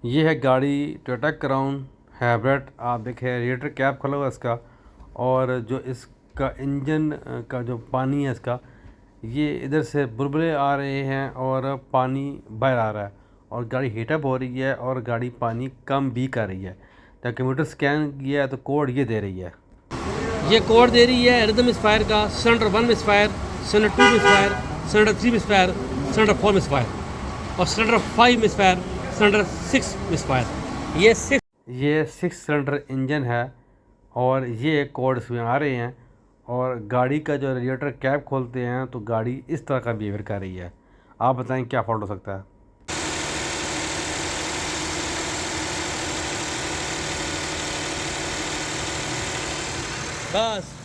ये है गाड़ी टोयोटा क्राउन हाइब्रिड। आप देखें रेडिएटर कैप खुला हुआ इसका, और जो इसका इंजन का जो पानी है इसका, ये इधर से बुलबुले आ रहे हैं और पानी बाहर आ रहा है और गाड़ी हीटअप हो रही है और गाड़ी पानी कम भी कर रही है। तो कंप्यूटर स्कैन किया है तो कोड ये दे रही है, ये कोड दे रही है रिदम मिसफायर का, cylinder 1 misfire, cylinder 2 misfire, cylinder 3 misfire, cylinder 4 misfire और सिलेंडर 5 मिसफायर, सिलेंडर 6 मिसफायर। ये 6 सिलेंडर इंजन है और ये कोड इसमें आ रहे हैं। और गाड़ी का जो रेडिएटर कैप खोलते हैं तो गाड़ी इस तरह का बिहेवियर कर रही है। आप बताएं क्या फॉल्ट हो सकता है। बस